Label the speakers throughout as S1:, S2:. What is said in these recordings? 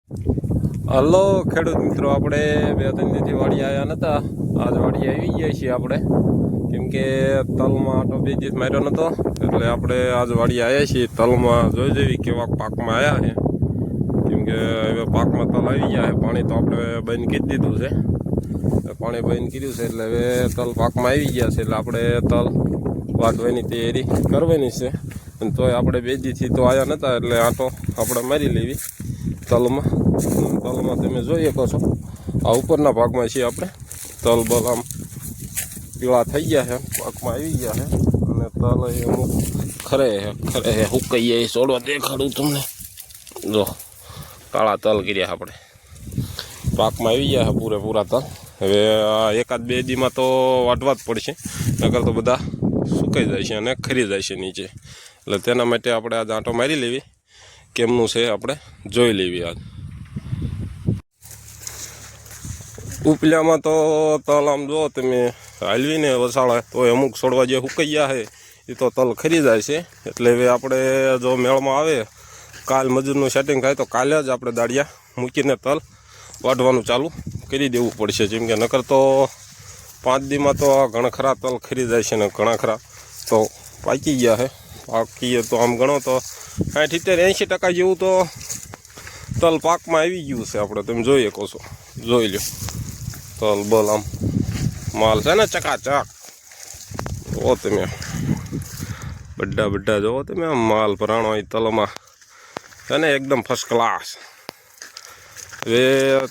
S1: Hello ખેડૂત મિત્રો, આપણે 2-3 દિવસથી વાડી આવ્યા નહોતા. આજ વાડી આવી ગયા છીએ આપણે, કેમ કે તલમાં આટો 2 દિવસ માર્યો નહોતો, એટલે આપણે આજ વાડી આવ્યા છીએ. તલમાં જોઈ જેવી કેવા પાકમાં આવ્યા છે, કેમ કે હવે પાકમાં તલ આવી ગયા છે. પાણી તો આપણે બંધ કરી દીધું છે, પાણી બંધ કર્યું છે એટલે હવે તલ પાકમાં આવી ગયા છે. એટલે આપણે તલ વાટવાની તૈયારી કરવાની છે. અને તોય આપણે 2 દિવસથી તો આવ્યા નહોતા, એટલે આટો આપણે મારી લેવી તલમાં તમે જોઈ શકો છો. આ ઉપરના ભાગમાં છીએ આપણે. તલ બલ આમ પીળા થઈ ગયા છે, પાકમાં આવી ગયા છે. અને તલ અમુક ખરે છે હુકાઈ જાય. છોડવા દેખાડું તમને, જો કાળા તલ કર્યા આપણે, પાકમાં આવી ગયા છે પૂરેપૂરા તલ. હવે આ 1-2 દીમાં તો વાટવા જ પડશે, નકર તો બધા સુકાઈ જાય છે અને ખરી જાય છે નીચે. એટલે તેના માટે આપણે આજ આંટો મારી લેવી, કેમનું છે આપણે જોઈ લેવી. આજ ઉપલ્યામાં તો તલ આમ જો તમે હાલવીને વસાળે તો અમુક છોડવા જે સુકાઈ ગયા છે એ તો તલ ખરી જાય છે. એટલે હવે આપણે જો મેળમાં આવે, કાલ મજૂરનું સેટિંગ થાય તો કાલે જ આપણે દાળિયા મૂકીને તલ વાઢવાનું ચાલુ કરી દેવું પડશે. જેમ કે નકર તો 5 દીમાં તો ઘણા ખરા તલ ખરી જાય છે, ને ઘણા ખરા તો પાકી ગયા છે. પાકીએ તો આમ ગણો તો 60-80% જેવું તો તલ પાકમાં આવી ગયું છે આપણે. તમે જોઈ શકો છો, જોઈ લો તલ બલ આમ માલ છે ને ચકાચક. જુઓ તમે બધા જુઓ તમે આમ માલ ભરાણો હોય તલમાં છે ને, એકદમ ફર્સ્ટ ક્લાસ. હવે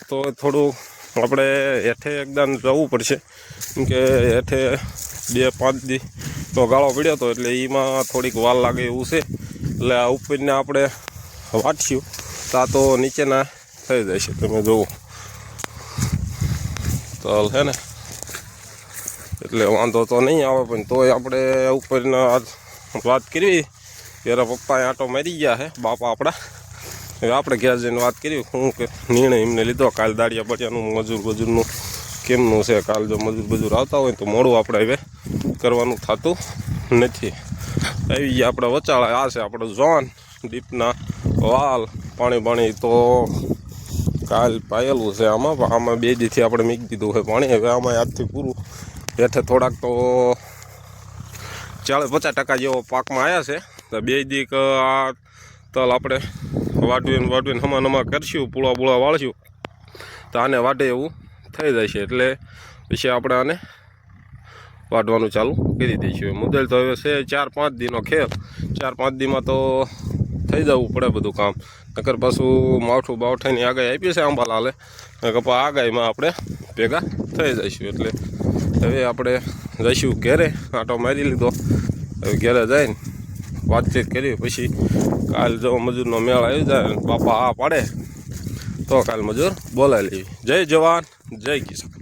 S1: તો થોડું આપણે હેઠે એકદમ જવું પડશે, કેમ કે હેઠે 2-5 દી તો ગાળો પડ્યો હતો, એટલે એમાં થોડીક વાર લાગે એવું છે. એટલે આ ઉપરને આપણે વાટશું તા તો નીચેના થઈ જાય છે. તમે જુઓ તલ છે ને, એટલે વાંધો તો નહીં આવે. પણ તોય આપણે ઉપરના વાત કરવી, ત્યારે પપ્પાએ આંટો મારી ગયા છે બાપા આપણા. હવે આપણે ઘેર જઈને વાત કરી શું કે નિર્ણય એમને લીધો. કાલ દાળિયા બળિયાનું મજૂરનું કેમનું છે. કાલ જો મજૂર આવતા હોય તો મોડું આપણે હવે કરવાનું થતું નથી. આવી ગયા આપણે વચાળા. આ છે આપણે ઝોન ડીપના વાલ. પાણી તો કાલ પાયેલું છે આમાં 2 દીથી આપણે મૂકી દીધું છે પાણી. હવે આમાં આજથી પૂરું. હેઠે થોડાક તો 40-50% જેવો પાકમાં આવ્યા છે. તો 2 દીક આ તલ આપણે વાટવીને હમા કરશું, પૂળા વાળશું તો આને વાટે એવું થઈ જાય છે. એટલે પછી આપણે આને વાટવાનું ચાલુ કરી દઈશું. મુદ્દલ તો હવે છે 4-5 દીનો ખેલ. 4-5 દીમાં તો થઈ જવું પડે બધું કામ. નકર પાછું માવઠું બાવઠાની આગાહી આપી છે આંબાલાલે, કપા આગાહીમાં આપણે ભેગા થઈ જઈશું. એટલે હવે આપણે જઈશું ઘેરે. આંટો મારી લીધો, હવે ઘેરે જઈને વાતચીત કરી. પછી કાલ જો મજૂરનો મેળ આવી જાય, બાપા આ પાડે તો કાલ મજૂર બોલાવી લેવી. જય જવાન જય કિસાન.